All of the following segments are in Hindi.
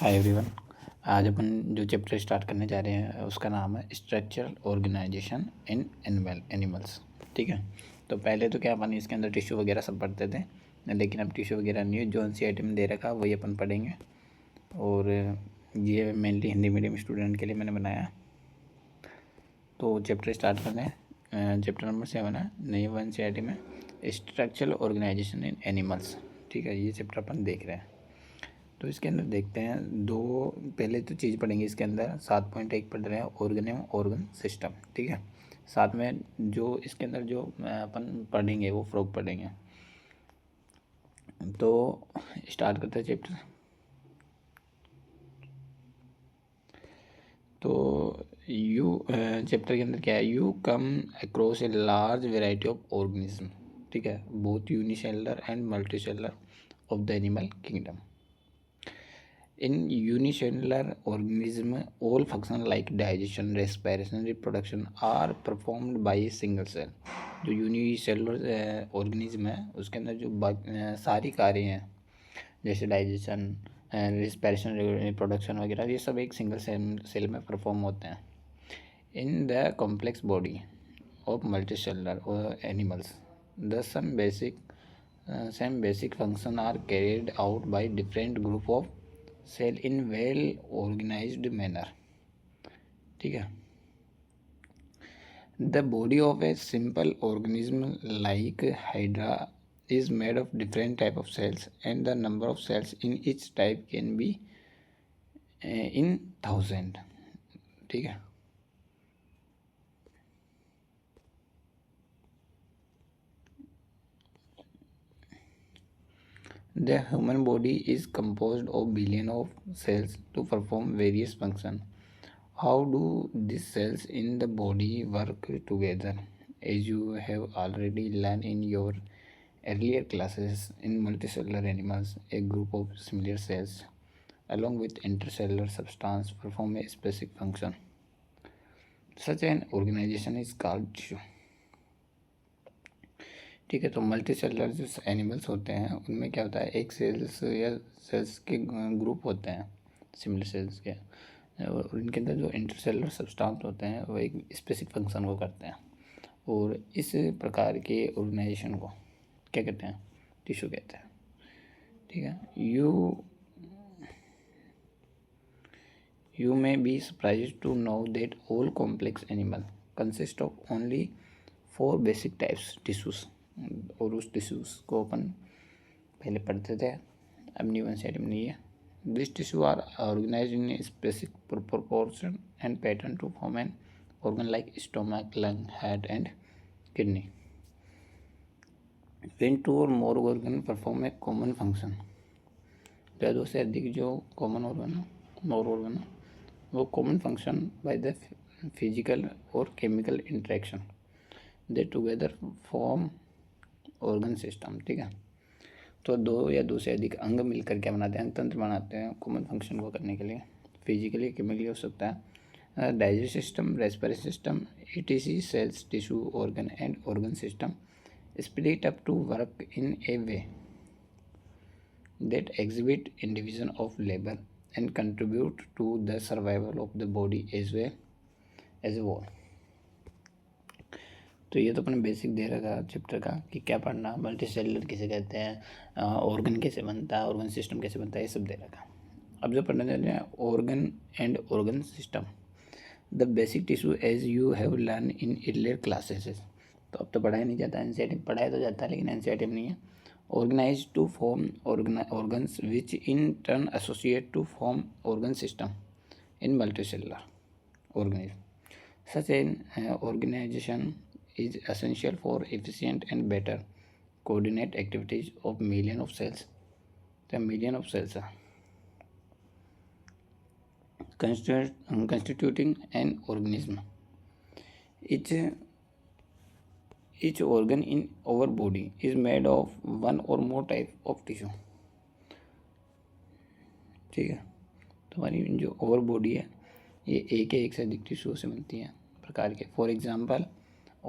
Hi everyone. आज अपन जो चैप्टर स्टार्ट करने जा रहे हैं उसका नाम है स्ट्रक्चरल ऑर्गेनाइजेशन इन एनिमल्स। ठीक है, तो पहले तो क्या अपन इसके अंदर टिश्यू वगैरह सब पढ़ते थे, लेकिन अब टिश्यू वगैरह नहीं है। जो एनसीईआरटी में दे रखा वही अपन पढ़ेंगे, और ये मेनली हिंदी मीडियम स्टूडेंट के लिए मैंने बनाया। तो चैप्टर स्टार्ट करते हैं। चैप्टर नंबर 7 है नई एनसीईआरटी में, स्ट्रक्चरल ऑर्गेनाइजेशन इन एनिमल्स। ठीक है, ये चैप्टर अपन देख रहे हैं। तो इसके अंदर देखते हैं दो पहले तो चीज़ पढ़ेंगे। इसके अंदर 7.1 पढ़ रहे हैं ऑर्गन सिस्टम। ठीक है, साथ में जो इसके अंदर जो अपन पढ़ेंगे वो फ्रॉग पढ़ेंगे। तो स्टार्ट करते हैं चैप्टर। तो चैप्टर के अंदर क्या है, you come across a large variety of organism. ठीक है, both unicellular and multicellular of the animal kingdom. In unicellular organism, all functions like digestion, respiration, reproduction are performed by a single cell. जो यूनिसेलुलर ऑर्गेनिज्म है उसके अंदर जो सारी कार्य हैं, जैसे डाइजेशन, रिस्पिरेशन, रिप्रोडक्शन वगैरह, ये सब एक सिंगल सेल में परफॉर्म होते हैं। In the complex body of multicellular animals the same basic function are carried out by different group of cell in well organized manner. ठीक है, the body of a simple organism like hydra is made of different type of cells, and the number of cells in each type can be in 1000. ठीक है, the human body is composed of billion of cells to perform various functions. How do these cells in the body work together? As you have already learned in your earlier classes, in multicellular animals, a group of similar cells along with intercellular substance perform a specific function. Such an organization is called tissue. ठीक है, तो मल्टी सेलुलर जो एनिमल्स होते हैं उनमें क्या होता है, एक सेल्स या सेल्स के ग्रुप होते हैं सिमिलर सेल्स के, और उनके अंदर जो इंटरसेलुलर सब्सटेंस होते हैं वो एक स्पेसिफिक फंक्शन को करते हैं, और इस प्रकार के ऑर्गेनाइजेशन को क्या कहते हैं, टिश्यू कहते हैं। ठीक है, you may be surprised to know that all complex animal consist of only 4 basic types tissues. और उस टिश्यूज़ को अपन पहले पढ़ते थे, अब न्यू एनसीईआरटी में नहीं है। This tissue are organised in specific proportion and pattern to form an organ like stomach, lung, head and kidney. When 2 or more organ perform a common function, या 2 से अधिक जो कॉमन ऑर्गन वो common function by the physical और chemical interaction they together form organ system. ठीक है, तो 2 या 2 से अधिक अंग मिलकर क्या बनाते हैं, तंत्र बनाते हैं कॉमन फंक्शन को करने के लिए। फिजिकली केमिकली हो सकता है, digest system, respiratory system, ETC, cells, tissue, organ and organ system split up to work in a way that exhibit division of labour and contribute to the survival of the body as a whole. तो ये तो अपने बेसिक दे रखा चैप्टर का कि क्या पढ़ना, मल्टी सेलुलर किसे कहते हैं, ऑर्गन कैसे बनता है, ऑर्गन सिस्टम कैसे बनता है, ये सब दे रखा। अब जो पढ़ने जा रहे हैं organ and organ system, the basic tissue as you have learn in earlier classes. तो अब तो पढ़ाया नहीं जाता, एनसीईआरटी पढ़ाया तो जाता है लेकिन एनसीईआरटी में नहीं है। Organise to form organs which in turn associate to form organ system in multicellular organism. Such an organisation is essential for efficient and better coordinate activities of million of cells. The million of cells are constituting an organism. Each organ in our body is made of one or more type of tissue. ठीक है, तो हमारी जो ओवर बॉडी है ये एक से अधिक टिश्यू से बनती है प्रकार के। For example,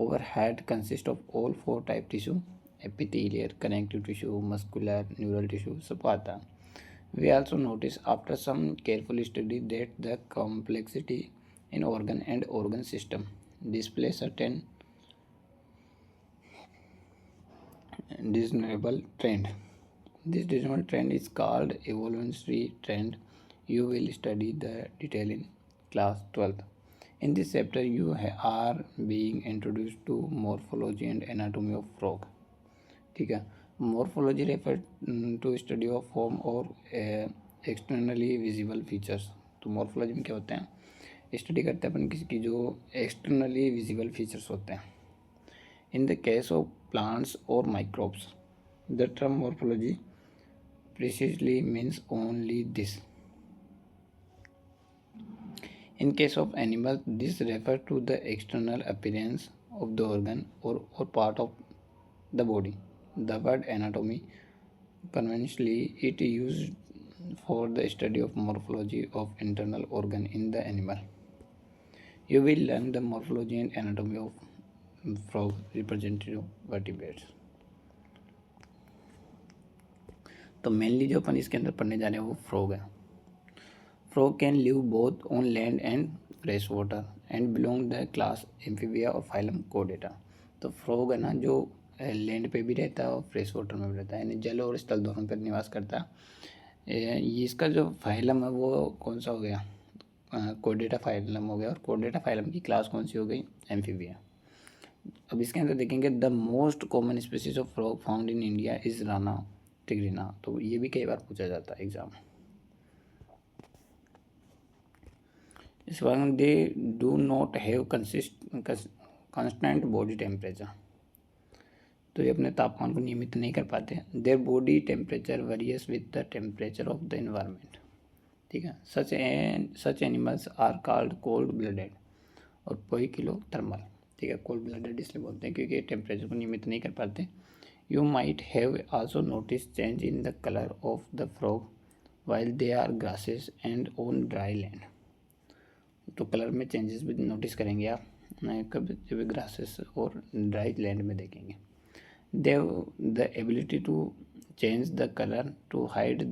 our head consists of all 4 type tissue: epithelial, connective tissue, muscular, neural tissue, सब आता है। We also notice after some careful study that the complexity in organ and organ system display certain discernible trend. This discernible trend is called evolutionary trend. You will study the detail in class 12th. In this chapter, you are being introduced to morphology and anatomy of frog. ठीक है. Morphology refers to study of form or externally visible features. तो morphology में क्या होते हैं, स्टडी करते हैं अपन किसी की जो एक्सटर्नली विजिबल फीचर्स होते हैं. In the case of plants or microbes, the term morphology precisely means only this. In case of animals, this refers to the external appearance of the organ or part of the body. The word anatomy, conventionally, it used for the study of morphology of internal organ in the animal. You will learn the morphology and anatomy of frog representative vertebrates. तो मेनली जो अपन इसके अंदर पढ़ने जा रहे हैं वो फ्रॉग है. Frog can live both on land and fresh water and belong the class amphibia और फाइलम कोडेटा. तो फ्रॉग है ना जो लैंड पे भी रहता है और फ्रेश वाटर में भी रहता है, यानी जल और स्थल दोनों पर निवास करता है. ये इसका जो फाइलम है वो कौन सा हो गया, कोडेटा फाइलम हो गया. और कोडेटा फाइलम की क्लास कौन सी हो गई, एम्फीबिया. अब इसके अंदर देखेंगे the most common species of frog found in India is Rana टिग्रिना. तो ये भी कई बार पूछा जाता है एग्जाम. इस बार they do not have constant body temperature. तो ये अपने तापमान को नियमित नहीं कर पाते. Their body temperature varies with the temperature of the environment. ठीक है. Such animals are called cold blooded और पोइकिलो थर्मल. ठीक है. कोल्ड ब्लडेड इसलिए बोलते हैं क्योंकि टेम्परेचर को नियमित नहीं कर पाते. You might have also noticed change in the color of the frog while they are grasses and on dry land. तो कलर में चेंजेस भी नोटिस करेंगे आप कब जब ग्रासेस और ड्राई लैंड में देखेंगे. They have the ability to change the color to hide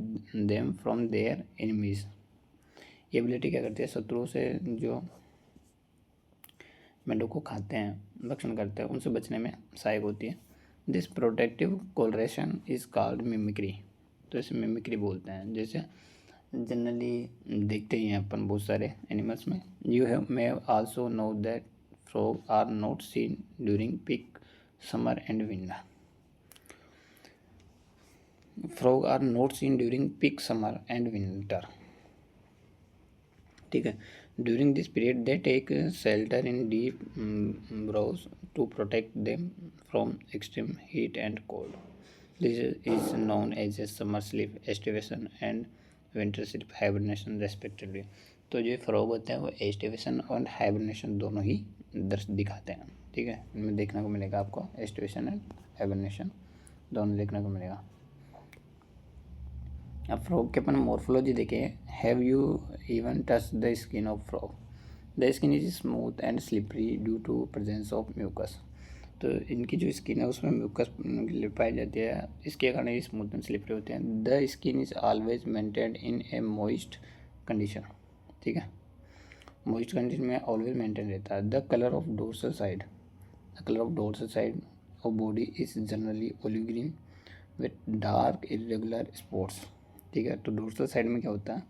them from their enemies. ये एबिलिटी क्या करती है, शत्रुओं से जो मेंढकों को खाते हैं, भक्षण करते हैं, उनसे बचने में सहायक होती है. This protective colouration is called mimicry. तो इसे मिमिक्री बोलते हैं. जैसे जनरली देखते ही हैं अपन बहुत सारे एनिमल्स में. You have may also know that frog are not seen during peak summer and winter. Frog are not seen during peak summer and winter. ठीक है. During this period, they take shelter in deep burrows to protect them from extreme heat and cold. This is known as a summer sleep estivation and winter sleep hibernation respectively. तो जो फ्रॉग होते हैं वो एस्टिवेशन और हाइबरनेशन दोनों ही दर्श दिखाते हैं. ठीक है. इनमें देखने को मिलेगा आपको एस्टिवेशन एंड हाइबरनेशन दोनों देखने को मिलेगा. अब फ्रॉग के अपन मॉर्फोलॉजी देखें. Have you even touch the skin of frog. The skin is smooth and slippery due to presence of mucus. तो इनकी जो स्किन है उसमें म्यूकस पाई जाती है, इसके कारण ये स्मूथ एंड स्लिपरी होते हैं. The skin is always maintained in A moist condition. ठीक है. मॉइस्ट कंडीशन में ऑलवेज मेंटेन रहता है. The colour of dorsal side of body is generally olive green with dark irregular spots. ठीक है. तो डोर्सल साइड में क्या होता है,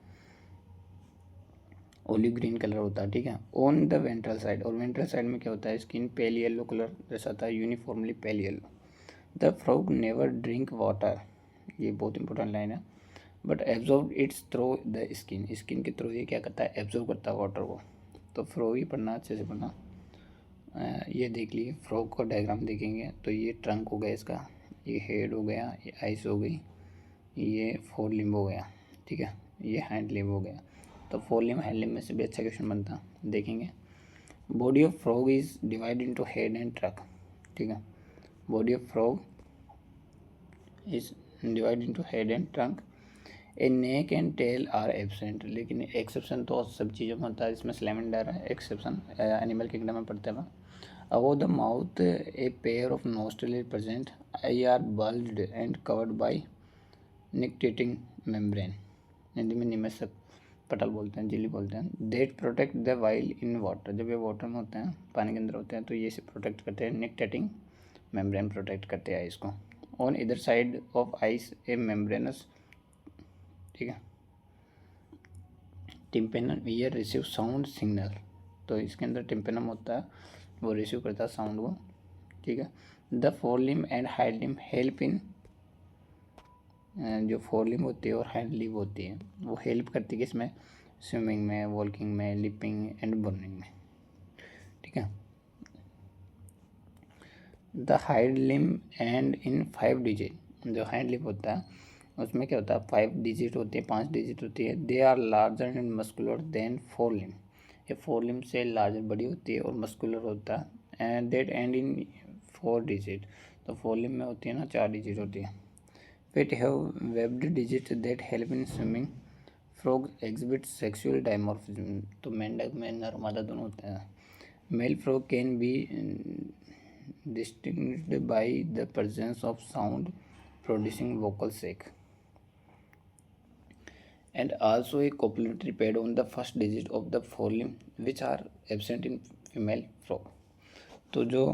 ओलिव ग्रीन कलर होता है. ठीक है. ऑन द वेंट्रल साइड, और वेंट्रल साइड में क्या होता है, स्किन पेल येलो कलर दर्शाता है, uniformly pale yellow. The frog never drink water. ये बहुत इंपॉर्टेंट लाइन है. But absorb it's through the skin के थ्रू ये क्या करता है, एब्जॉर्ब करता है वाटर को. तो फ्रॉग ही पढ़ना, अच्छे से पढ़ना. ये देख लीजिए फ्रॉग का डायग्राम देखेंगे तो ये ट्रंक हो गया इसका, ये हेड हो गया, ये आइस हो गई, ये फोर लिम्ब हो गया. ठीक है. ये हैंड लिम्ब हो गया. तो फोर लिम्ब हैंड लिम्ब में से भी अच्छा क्वेश्चन बनता देखेंगे. Body of frog is divide into head and trunk. ठीक है. Body of frog is divide into head and trunk. A neck and tail are absent. लेकिन एक्सेप्शन तो सब चीज़ों में होता है, इसमें स्लैमेंडर है एक्सेप्शन, एनिमल किंगडम में पढ़ते हैं. Above the mouth, a pair of nostrils is present. Eyes are bulged and covered by nictitating membrane. Hindi में निमेश पटल बोलते हैं, झिल्ली बोलते हैं। That protect the while in water, जब ये वाटर में होते हैं, पानी के अंदर होते हैं, तो ये इसे प्रोटेक्ट करते हैं। निकटेटिंग मेम्ब्रेन प्रोटेक्ट करते हैं आइस को। ऑन इधर side of ice A membranes, ठीक है, tympanum year receive sound signal, तो इसके अंदर टिम्पेनम होता है, वो रिसीव करता है साउंड को, ठीक है। The four limb and hind limb help in, जो फोर लिम्ब होती है और हाइंड लिम्ब होती है वो हेल्प करती है किसमें, स्विमिंग में, वॉकिंग में, लिपिंग एंड बर्निंग में, ठीक है। The hind limb and in 5 digit, जो हाइंड लिम्ब होता है उसमें क्या होता है, 5 डिजिट होती है, 5 डिजिट होती है। They are larger and muscular than four limb, ये फोर लिम्ब से लार्जर बड़ी होती है और मस्कुलर होता है। And that and in 4 digit, तो फोर लिम्ब में होती है ना 4 डिजिट होती है। Feet have webbed digit that help in swimming. Frog exhibit sexual dimorphism, तो मेंढक में नर मादा दोनों होते हैं। Male frog can be distinguished by the presence of sound producing vocal sac and also a copulatory pad on the first digit of the forelimb which are absent in female frog। तो जो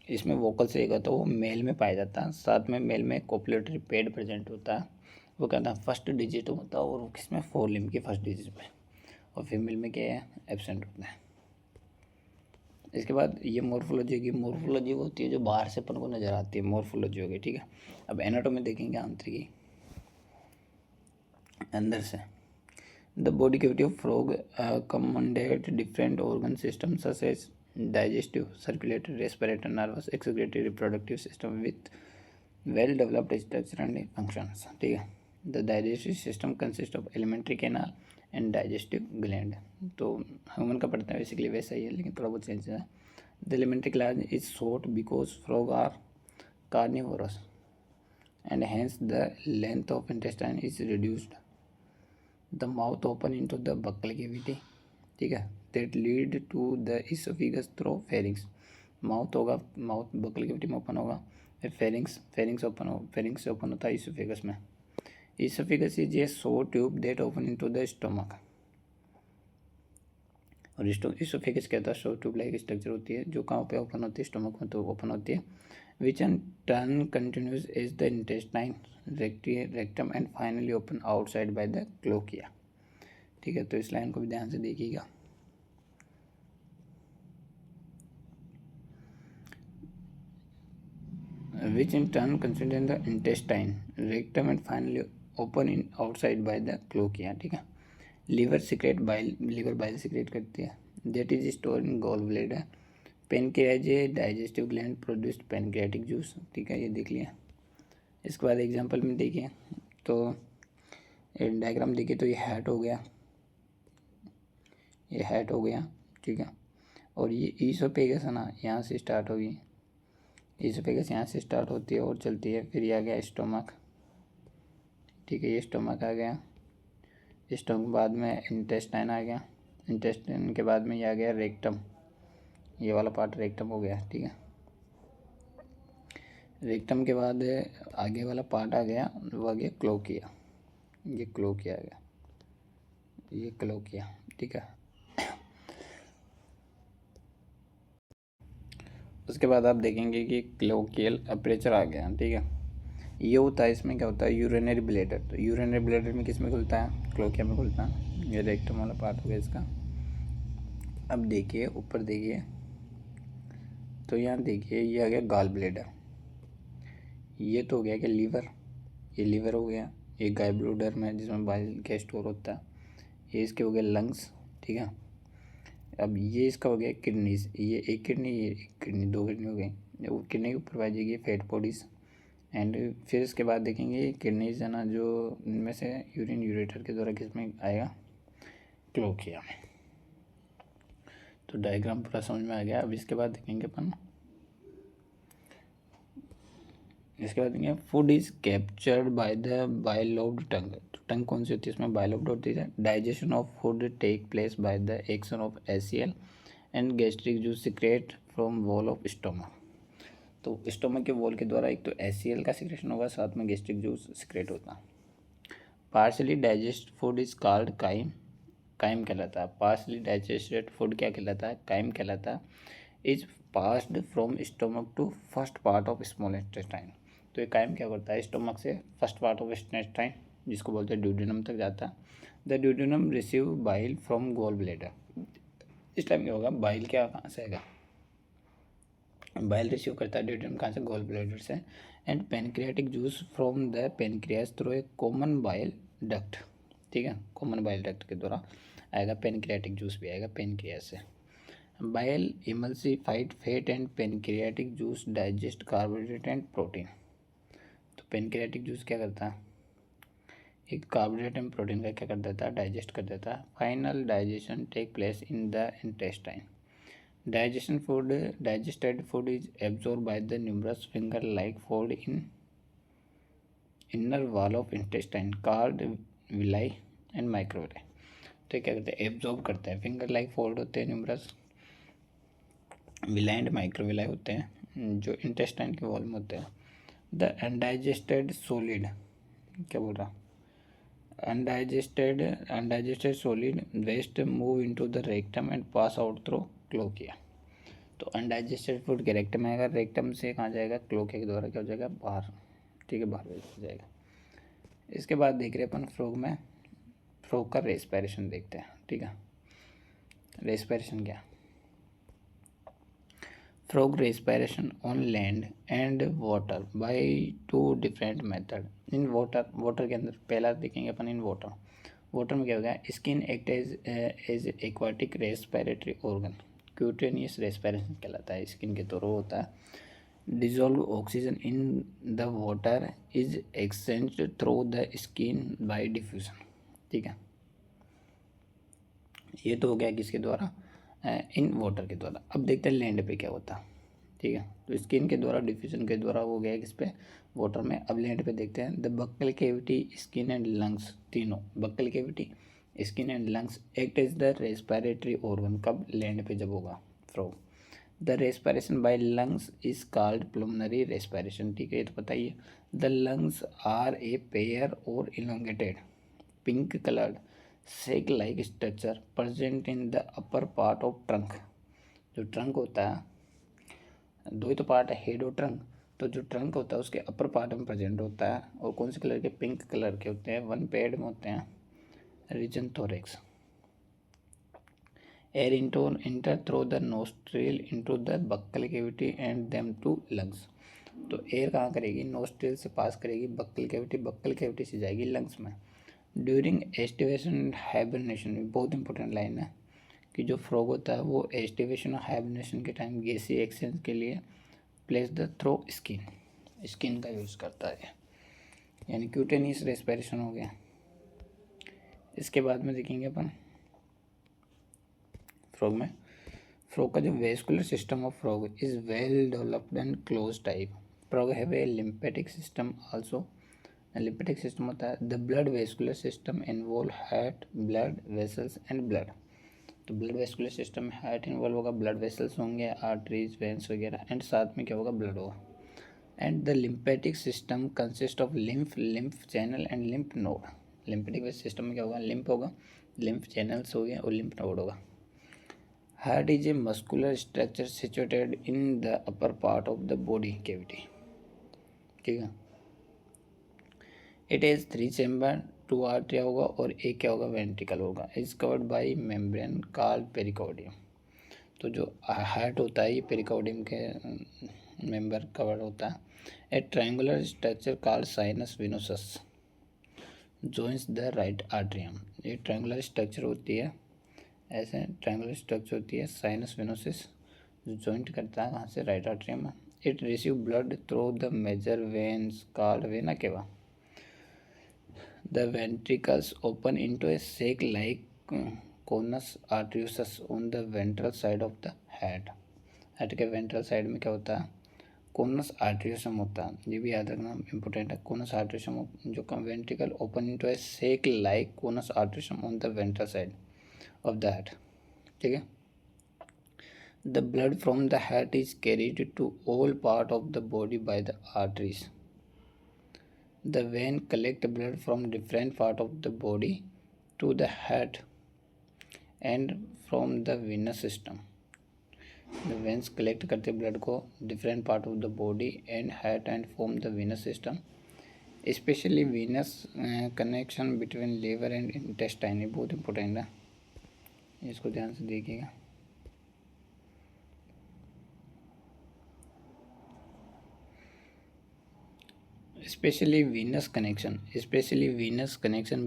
इसमें वोकल सेक होता है वो मेल में पाया जाता है, साथ में मेल में कोपुलेटरी पैड प्रेजेंट होता है, वो कहता है फर्स्ट डिजिट होता है और वो किसमें, फोर लिम्ब की फर्स्ट डिजिट में, और फीमेल में क्या है, एब्सेंट होता है। इसके बाद ये मोर्फोलॉजी होगी, मोर्फोलॉजी वो होती है जो बाहर से अपन को नज़र आती है, मोर्फोलॉजी होगी, ठीक है। अब एनाटोमी देखेंगे आंतरिकी, अंदर से। The body cavity of frog accommodate different organ system such as digestive, circulatory, respiratory, nervous, excretory, reproductive system with well developed structure and functions, ठीक है। The digestive system consist of alimentary canal and digestive gland, तो ह्यूमन का पढ़ता है बेसिकली वैसा ही है लेकिन थोड़ा बहुत चेंज है। The elementary canal is short because frog are carnivorous and hence the length of intestine is reduced. The mouth open into the buccal cavity, ठीक है, that lead to the esophagus through pharynx। Mouth होगा, माउथ बकल कैविटी में ओपन होगा, फिर फेरिंग्स ओपन हो, फेरिंग्स से ओपन होता है इसोफेगस में। Oesophagus is a short tube that open into the stomach, और इसोफेगस कहता है शॉर्ट ट्यूब लाइक स्ट्रक्चर होती है जो कहाँ पे ओपन होती है, स्टमक में तो ओपन होती है। which in turn continues as the intestine, rectum and finally open outside by the cloaca, ठीक है। तो इस लाइन को भी ध्यान से देखिएगा। which in turn continues in the intestine, rectum and finally open in outside by the cloaca, ठीक है। Liver secrete bile, liver bile secrete करती है, that is stored in gall bladder। Pancreas digestive gland produced pancreatic juice, ठीक है, ये देख लिया। इसके बाद एग्जांपल में देखिए तो डायग्राम देखिए, तो ये हैट हो गया, ये हैट हो गया, ठीक है। और ये ईसोफेगस है ना, यहाँ से स्टार्ट होगी, ईसोफेगस यहाँ से स्टार्ट होती है और चलती है, फिर ये आ गया स्टोमक, ठीक है, ये स्टोमक आ गया। स्टोमक के बाद में इंटेस्टाइन आ गया, इंटेस्टाइन के बाद में ये आ गया रेक्टम, ये वाला पार्ट रेक्टम हो गया, ठीक है। रेक्टम के बाद आगे वाला पार्ट आ गया, वो आ गया क्लोकिया, ये क्लोकिया आ गया, ये क्लोकिया, ठीक है। उसके बाद आप देखेंगे कि क्लोकियल अपर्चर आ गया, ठीक है। ये होता है, इसमें क्या होता है, यूरिनरी ब्लैडर, तो यूरिनरी ब्लैडर में किस में खुलता है, क्लोकिया में खुलता है। ये रेक्टम वाला पार्ट हो गया इसका। अब देखिए ऊपर देखिए, तो यहाँ देखिए ये आ गया गॉल ब्लैडर, ये तो हो गया कि लीवर, ये लीवर हो गया, ये गाय ब्लूडर में जिसमें बाइल का स्टोर होता है, ये इसके हो गए लंग्स, ठीक है। अब ये इसका हो गया किडनीज, ये एक किडनी, ये एक किडनी, दो किडनी हो गई। वो किडनी के ऊपर पाई जाएगी फैट बॉडीज, एंड फिर इसके बाद देखेंगे किडनीज है ना, जो इनमें से यूरिन यूरेटर के द्वारा किस में आएगा, क्लोकिया में। तो डायग्राम पूरा समझ में आ गया। अब इसके बाद देखेंगे अपन, इसके बाद देखेंगे food is captured by the bilobed tongue, तो टंग कौन सी होती है, इसमें बाइलोब्ड होती है। Digestion of food take place by the action of HCl and gastric juice secrete from wall of stomach, तो स्टोमक के वॉल के द्वारा एक तो एसीएल का सिक्रेशन होगा, साथ में गैस्ट्रिक जूस सिक्रेट होता है। Partially digest food is called chyme, chyme कहलाता है। पार्शली डाइजेस्टेड फूड क्या कहलाता है? काइम कहलाता है। Is passed from stomach to first part of small intestine. तो ये काइम क्या करता है? स्टोमक से फर्स्ट पार्ट ऑफ इंटेस्टाइन जिसको बोलते हैं ड्यूडेनम तक जाता है। The duodenum receive bile from gall bladder. इस टाइम क्या होगा? बाइल क्या कहाँ से आएगा? बाइल रिसीव करता है ड्यूडेनम कहाँ से? गोल ब्लेडर से। And pancreatic juice from the pancreas through a common bile duct. ठीक है, कॉमन बाइल डक्ट के द्वारा आएगा। पेनक्रियाटिक जूस भी आएगा पेनक्रियास से। Bile emulsified fat and pancreatic juice digest carbohydrate and protein. तो पेनक्रियाटिक जूस क्या करता है? एक कार्बोहाइड्रेट एंड प्रोटीन का क्या कर देता है? डाइजेस्ट कर देता है। Final digestion take place in the intestine. Digested food is absorbed by the numerous finger-like fold in inner wall of intestine called villi and microvilli। तो क्या करते हैं? एब्जॉर्ब करते हैं। फिंगर लाइक फोल्ड होते हैं न्यूमरस, विलाई एंड माइक्रोविलाई होते हैं जो इंटेस्टाइन के वॉल में होते हैं। द अनडाइजेस्टेड सॉलिड, क्या बोल रहा? Undigested solid waste move into the rectum and pass out through cloaca. तो अनडाइजेस्टेड फूड के रेक्टम में आएगा, रेक्टम से कहाँ जाएगा? क्लोकिया के द्वारा क्या हो जाएगा? बाहर। ठीक है, बाहर हो जाएगा। इसके बाद देख रहे अपन फ्रॉग में, फ्रॉग का रेस्पिरेशन देखते हैं। ठीक है, रेस्पिरेशन क्या? Frog respiration on land and water by two different method. In water के अंदर पहला देखेंगे अपन इन वाटर। वाटर में क्या होगा? Skin act as aquatic respiratory organ. Cutaneous respiration कहलाता है, स्किन के थ्रू होता है। Dissolve oxygen in the water is exchanged through the skin by diffusion. ठीक है, ये तो हो गया किसके द्वारा? इन वाटर के द्वारा। अब देखते हैं लैंड पे क्या होता है। ठीक है, तो स्किन के द्वारा, डिफ्यूजन के द्वारा हो गया किस पे? वाटर में। अब लैंड पे देखते हैं। The buccal cavity, skin and lungs, तीनों buccal cavity, skin and lungs act as the respiratory organ. कब? लैंड पे जब होगा frog. The respiration by lungs is called pulmonary respiration. ठीक है, ये तो बताइए। The lungs are a pair और elongated pink coloured sac like structure present in the upper part of trunk. जो ट्रंक होता है, दो ही तो पार्ट है, हेड और ट्रंक। तो जो ट्रंक होता है उसके अपर पार्ट में प्रेजेंट होता है। और कौन से कलर के? पिंक कलर के होते हैं। वन पेड में होते हैं। Region thorax. Air enter through the nostril into the buccal cavity and them to lungs. तो एयर कहाँ करेगी? नोस्ट्रिल से पास करेगी बक्कल कैविटी, बक्कल कैविटी से जाएगी लंग्स में। ड्यूरिंग एस्टिवेशन एंड हाइबरनेशन, बहुत इंपॉर्टेंट लाइन है कि जो फ्रॉग होता है वो एस्टिवेशन और हाइबरनेशन के टाइम गैसी एक्सचेंज के लिए place the through skin, skin का यूज़ करता है, यानी क्यूटेनियस रेस्पिरेशन हो गया। इसके बाद में देखेंगे अपन फ्रॉग में, फ्रॉग का जो vascular system of frog is well developed and close type. Frog have a lymphatic system also. Lymphatic system होता है। The blood vascular system involve heart, blood vessels and blood. तो ब्लड वेस्कुलर सिस्टम में हार्ट इन्वॉल्व होगा, ब्लड वेसल्स होंगे, आर्टरीज, वेंस वगैरह, एंड साथ में क्या होगा? ब्लड होगा। And the lymphatic system consist of lymph channel and lymph node. Lymphatic system में क्या होगा? लिम्फ होगा, लिम्फ चैनल्स हो गए और लिम्फ नोड होगा। Heart is a muscular structure situated in the upper part of the body cavity. ठीक है, इट इज़ 3 चैम्बर, 2 आर्टरिया होगा और एक क्या होगा? वेंट्रिकल होगा। Is covered by membrane called pericardium. तो जो हार्ट होता है ये पेरिकार्डियम के मेंबर कवर होता है। A triangular structure called sinus venosus joins the right atrium. ये ट्रायंगुलर स्ट्रक्चर होती है, ऐसे ट्रायंगुलर स्ट्रक्चर होती है साइनस विनोसिस, जो जॉइंट करता है कहाँ से? राइट आर्टरियम में। It receive blood through the major veins called vena cava. The ventricles open into a sac-like conus arteriosus on the ventral side of the head। Head के वेंट्रल साइड में क्या होता है? कोनस आर्टेरियसम होता है। ये भी याद रखना इंपॉर्टेंट है। कोनस आर्टेरियसम जो ventricle open into a sac like conus arteriosus on the ventral side of the head. ठीक है, the blood from the head is carried to all part of the body by the arteries. The vein collect blood from different part of the body to the head and from the venous system. The veins collect करते blood को different part of the body and head and from the venous system. Especially venous connection between liver and intestine, ये बहुत important है, इसको ध्यान से देखिएगा. Especially venous connection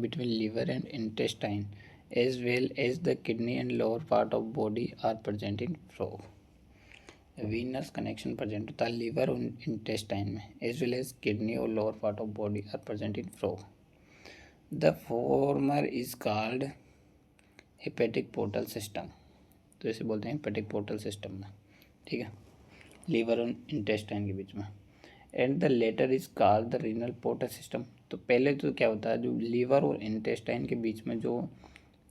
between liver and intestine, as well as the kidney and lower part of body are present in frog. Venous connection present होता है liver और intestine में, as well as kidney और lower part of body are present in frog. The former is called hepatic portal system. तो इसे बोलते हैं hepatic portal system में, ठीक है, liver और intestine के बीच में. And the latter is called the renal portal system. तो पहले तो क्या होता है, जो लीवर और इंटेस्टाइन के बीच में जो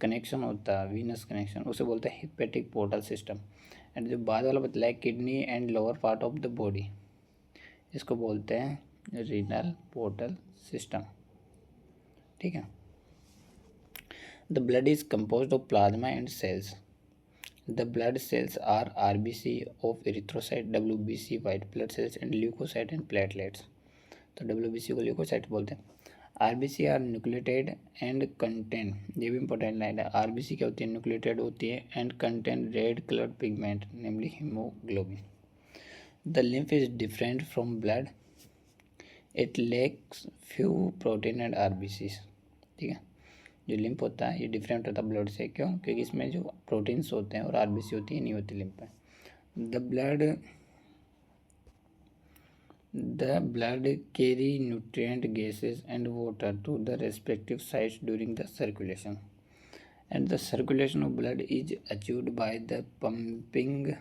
कनेक्शन होता है वीनस कनेक्शन, उसे बोलते हैं हिपेटिक पोर्टल सिस्टम. एंड जो बाद वाला बतलाया kidney and lower part of the body, इसको बोलते हैं रीनल पोर्टल सिस्टम, ठीक है. The blood is composed of plasma and cells. The blood cells are RBC of erythrocyte, WBC white blood cells and leukocyte and platelets. तो WBC को ल्यूकोसाइट बोलते हैं. RBC are nucleotide and contain, ये भी इंपॉर्टेंट लाइन है. RBC क्या होती है, न्यूक्लियोटाइड होती है and contain red coloured pigment namely haemoglobin. The lymph is different from blood, it lacks few protein and RBCs, ठीक है. जो लिम्फ होता है ये डिफरेंट होता है ब्लड से, क्यों, क्योंकि इसमें जो प्रोटीन्स होते हैं और RBC होती है नहीं होती लिम्फ में. The blood carry nutrient gases and water to the respective sites during the circulation. And the circulation of blood is achieved by the pumping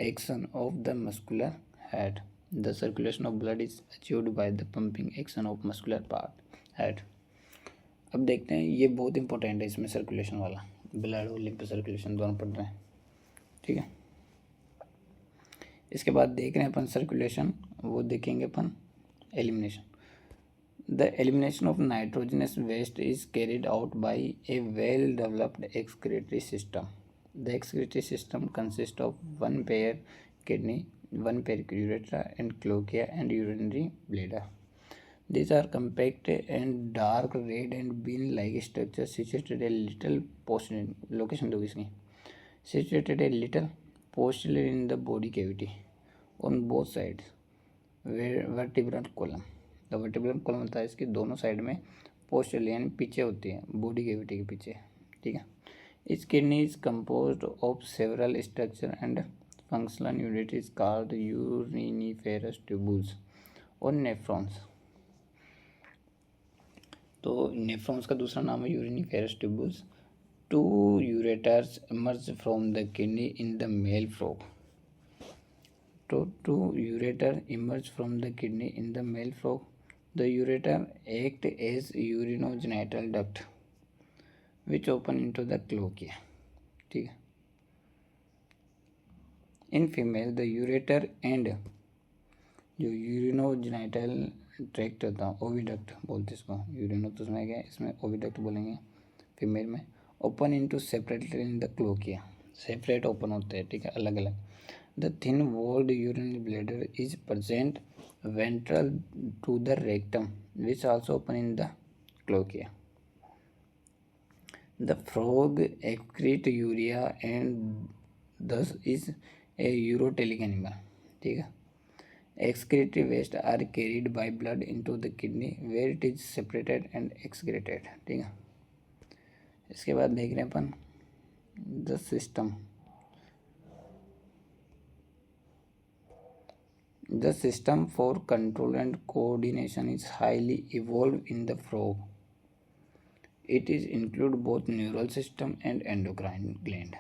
action of the muscular head. The circulation of blood is achieved by the pumping action of muscular part head. अब देखते हैं, ये बहुत इंपॉर्टेंट है इसमें सर्कुलेशन वाला, ब्लड और लिम्फ सर्कुलेशन दोनों पढ़ रहे हैं, ठीक है. इसके बाद देख रहे हैं अपन सर्कुलेशन, वो देखेंगे अपन elimination. The elimination of nitrogenous waste is carried out by a well developed excretory system. The excretory system consist of one pair kidney, one pair urethra and cloaca and urinary bladder. These are compact and dark red and bean-like structures situated a little posterior. Location दो इसकी. Situated a little posterior in the body cavity on both sides. Vertebral column. The vertebral column होता है इसके दोनों साइड में posterior यानी पीछे होती है, body cavity के पीछे, ठीक है. Each kidney is composed of several structure and functional unit is called uriniferous tubules or nephrons. तो नेफ्रॉन्स का दूसरा नाम है uriniferous tubules. Two ureters emerge from the kidney in the male frog. तो two ureter emerge from the kidney in the male frog. The ureter act as urinogenital duct which open into the cloaca, ठीक है. In female the ureter and जो यूरिनोजेनिटल ट्रैक्ट होता है, ओविडक्ट बोलते इसको. यूरिनो तो उसमें गया, इसमें ओविडक्ट बोलेंगे फीमेल में. Open into separate in the cloaca, separate open होते हैं, ठीक है, अलग अलग. The thin walled urinary bladder is present ventral to the rectum which also open in the cloaca. The frog excrete urea and thus is a ureotelic animal, ठीक है. Excretory waste are carried by blood into the kidney where it is separated and excreted, ठीक है. इसके बाद देख रहे हैं upon the system. The system for control and coordination is highly evolve in the frog. It is include both neural system and endocrine gland.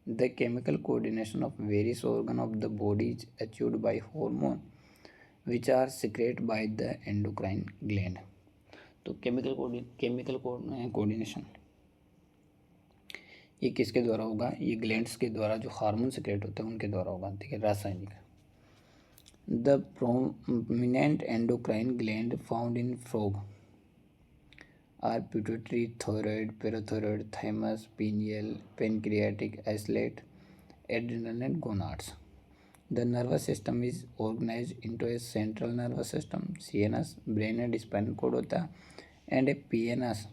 The chemical coordination of various organ of the body is achieved bye hormone which are secreted by the endocrine gland. तो केमिकल कोऑर्डिनेशन ये किसके द्वारा होगा, ये ग्लैंड्स के द्वारा, जो हार्मोन सिक्रेट होते हैं उनके द्वारा होगा, ठीक है, रासायनिक. The prominent endocrine gland found in frog are pituitary, thyroid, parathyroid, thymus, pineal, pancreatic islet, adrenal, and gonads. The nervous system is organized into a central nervous system, CNS, brain and spinal cord होता है, and a PNS,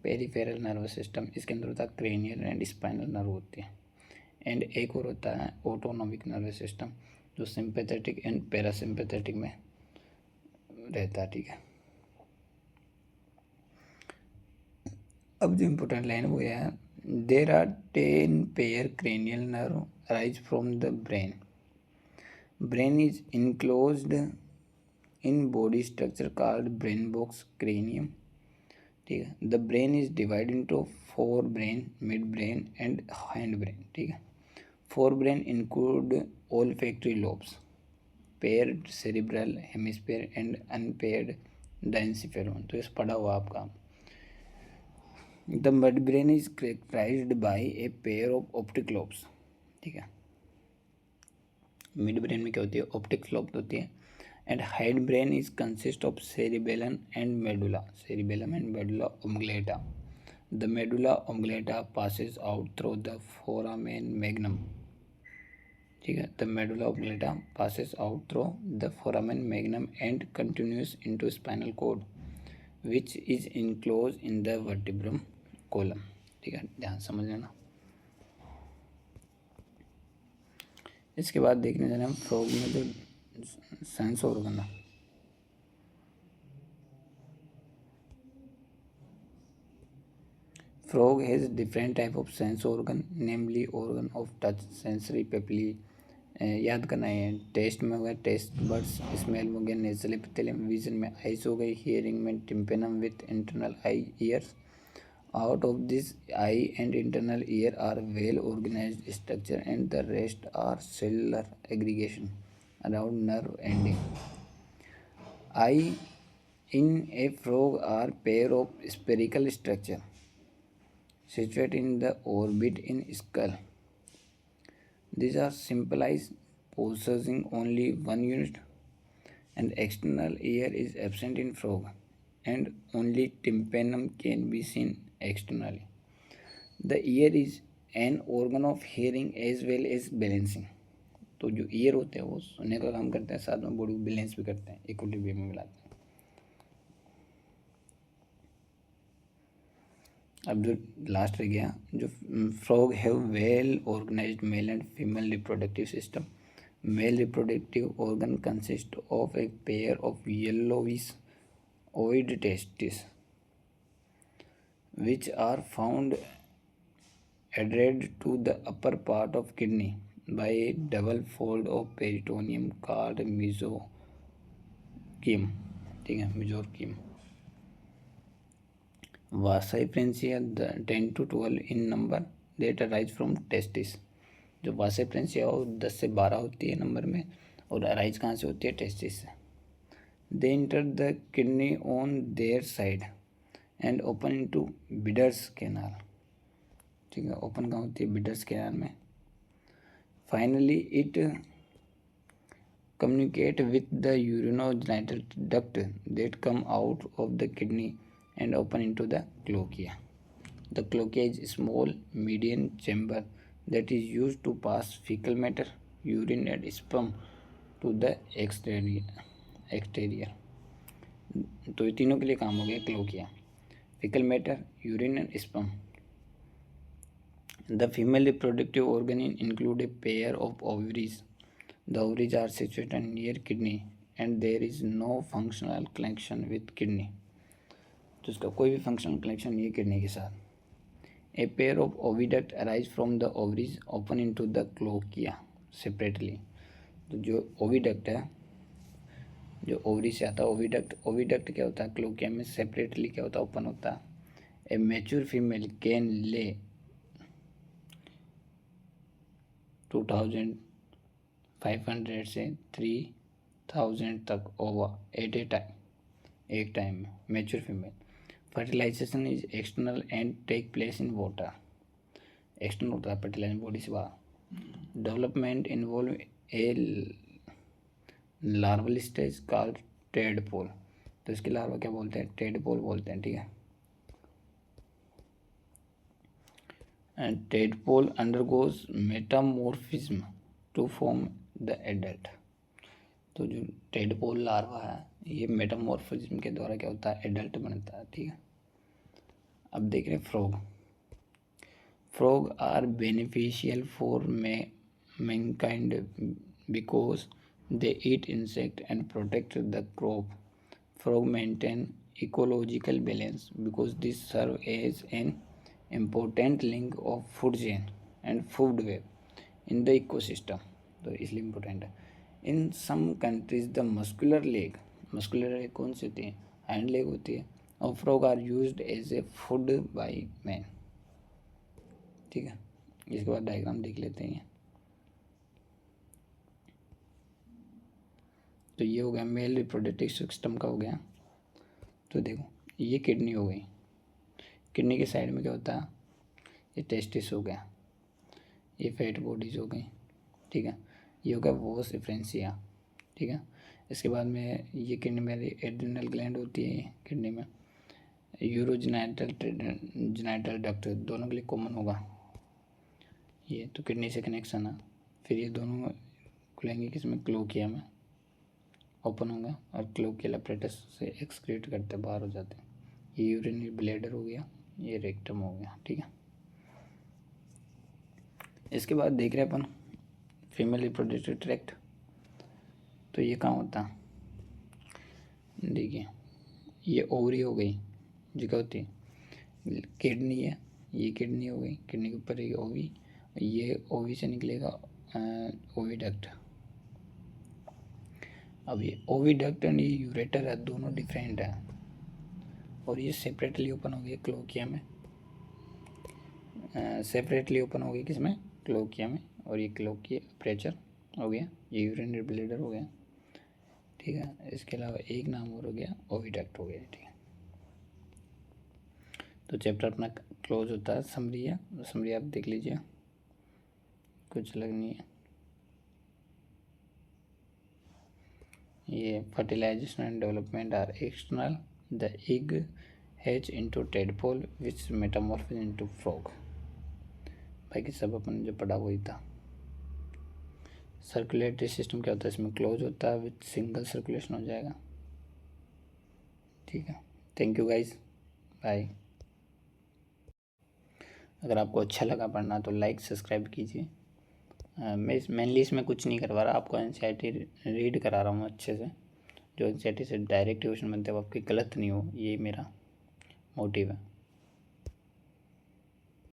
peripheral nervous system. इसके अंदर होता है क्रेनियल एंड स्पाइनल नर्व होती है. एंड एक और होता है ऑटोनॉमिक नर्वस सिस्टम जो सिंपैथेटिक एंड पैरासिम्पैथेटिक में रहता है. ठीक है. अब जो इम्पोर्टेंट लाइन वो है, there are 10 pair cranial nerve arise from the brain. Brain is enclosed in body structure called brain box cranium. ठीक है. The brain is divide into 4 brain, mid brain and hand brain. ठीक है. 4 brain include olfactory lobes, paired cerebral hemisphere and unpaired diencephalon. तो इस पढ़ा हुआ आपका. The mid brain is characterized by a pair of optic lobes. ठीक है. मिड ब्रेन में क्या होती है? ऑप्टिक लोब होती है. And hide brain is consist of cerebellum and medulla, cerebellum and medulla oblongata. The medulla oblongata passes out through the foramen magnum. ठीक है. The medulla oblongata passes out through the foramen magnum and continues into spinal cord which is enclosed in the vertebrum column. ठीक है. ध्यान समझ लेना. इसके बाद देखने जाना हम फ्रॉग में जो सेंस ऑर्गन है. Frog has different type of sense organ, namely organ of touch, sensory, papilli. याद करना है. टेस्ट में हो गया टेस्ट बर्ड्स, स्मेल में हो गया नेजल एपिथेलियम, विजन में आइज हो गई, हियरिंग में tympanum with internal eye ears. Out of this eye and internal ear are well organised structure and the rest are cellular aggregation around nerve ending. Eye in a frog are pair of spherical structure situated in the orbit in skull. These are simplified, possessing only one unit, and external ear is absent in frog, and only tympanum can be seen externally. The ear is an organ of hearing as well as balancing. तो जो ईयर होते हैं वो सुनने का काम करते हैं, साथ में बॉडी को बैलेंस भी करते हैं, इक्वली वे में मिलाते हैं. अब जो लास्ट रह गया, जो frog have well organised male and female reproductive system. Male reproductive organ consist of a pair of yellowish ovoid testis which are found adhered to the upper part of kidney by a double fold of peritoneum called mesocheme. ठीक है. mesocheme. Vasa differentia 10 to 12 in number that arise from testis. जो वासा differentia वो 10 से 12 होती है नंबर में, और अराइज कहाँ से होती है? टेस्टिस से. They enter the kidney on their side and open into Bidder's canal. ठीक है. ओपन कहाँ होती है? Bidder's canal में. Finally it communicate with the urinogenital duct that come out of the kidney and open into the cloaca. The cloaca is small median chamber that is used to pass fecal matter, urine and sperm to the exterior. तो ये तीनों के लिए काम हो गया क्लोकिया. fecal matter, urine and sperm. The female reproductive organ include a pair of ovaries. The ovaries are situated near kidney and there is no functional connection with kidney. तो इसका कोई भी फंक्शनल कनेक्शन नहीं है किडनी के साथ. A pair of oviduct arise from the ovaries open into the cloaca separately. तो जो ओविडक्ट है, जो ओवरी से आता है ओविडक्ट क्या होता है? क्लोकिया में सेपरेटली क्या होता है? ओपन होता है. ए मैच्योर फीमेल कैन ले 2500 से 3000 तक ओवर एट ए टाइम, एक टाइम में. Mature female. Fertilisation is external and take place in water. External होता है फर्टिलाइजेशन बॉडी से बाहर. Development involve a larval stage called tadpole, तो इसके लार्वा क्या बोलते हैं, टेडपोल बोलते हैं, ठीक है। And tadpole undergoes metamorphism to form the adult, तो जो टेडपोल लार्वा है ये मेटामॉर्फिज्म के द्वारा क्या होता है, एडल्ट बनता है, ठीक है। अब देख रहे हैं frog. Frog are beneficial for mankind because they eat insect and protect the crop. Frog maintain ecological balance because this serve as an important link of food chain and food web in the ecosystem, तो इसलिए इम्पोर्टेंट है। In some countries the muscular leg कौन सी होती है, हैंड लेग होती है, और frog are used as a food by man, ठीक है। इसके बाद डायग्राम देख लेते हैं। तो ये हो गया मेल रिप्रोडक्टिव सिस्टम का हो गया। तो देखो ये किडनी हो गई, किडनी के साइड में क्या होता है, ये टेस्टिस हो गया, ये फैट बॉडीज हो गई, ठीक है। ये हो गया वोस डिफरेंशिया, ठीक है। इसके बाद में ये किडनी में एड्रिनल ग्लैंड होती है, किडनी में यूरोजेनाइटल डक्ट, दोनों के लिए कॉमन होगा ये, तो किडनी से कनेक्शन है। फिर ये दोनों खुलेंगे किसमें, क्लोकिया में ओपन होगा, और क्लोकियल अपरेटस से एक्सक्रीट करते बाहर हो जाते हैं। ये यूरिनरी ब्लैडर हो गया, ये रेक्टम हो गया, ठीक है। इसके बाद देख रहे हैं अपन फीमेल रिप्रोडक्टिव ट्रैक्ट, तो ये कहाँ होता है, देखिए ये ओवरी हो गई, जो क्या होती है, किडनी है, ये किडनी हो गई, किडनी के ऊपर ये ओवी, ये ओवी से निकलेगा ओविडक्ट। अब ये ओविडक्ट एंड ये यूरेटर है, दोनों डिफरेंट है, और ये सेपरेटली ओपन हो गया क्लोकिया में, सेपरेटली ओपन हो गया किसमें, क्लोकिया में, और ये क्लोकिया अपर्चर हो गया, ये यूरिनरी ब्लैडर हो गया, ठीक है। इसके अलावा एक नाम और हो गया, ओविडक्ट हो गया, ठीक है। तो चैप्टर अपना क्लोज होता है। समरी आप देख लीजिए, कुछ अलग नहीं है। ये fertilisation and development are external, the egg hatch into tadpole which metamorphose into frog, बाकी सब अपन जो पढ़ा वही था। सर्कुलेटरी सिस्टम क्या होता है, इसमें क्लोज होता है, विथ सिंगल सर्कुलेशन हो जाएगा, ठीक है। Thank you guys, bye. अगर आपको अच्छा लगा पढ़ना तो लाइक सब्सक्राइब कीजिए। मैं मेनली इसमें कुछ नहीं करवा रहा, आपको एनसीईआरटी रीड करा रहा हूँ अच्छे से, जो एनसीईआरटी से डायरेक्ट क्वेश्चन बनते हैं वो आपके गलत नहीं हो, ये मेरा मोटिव है।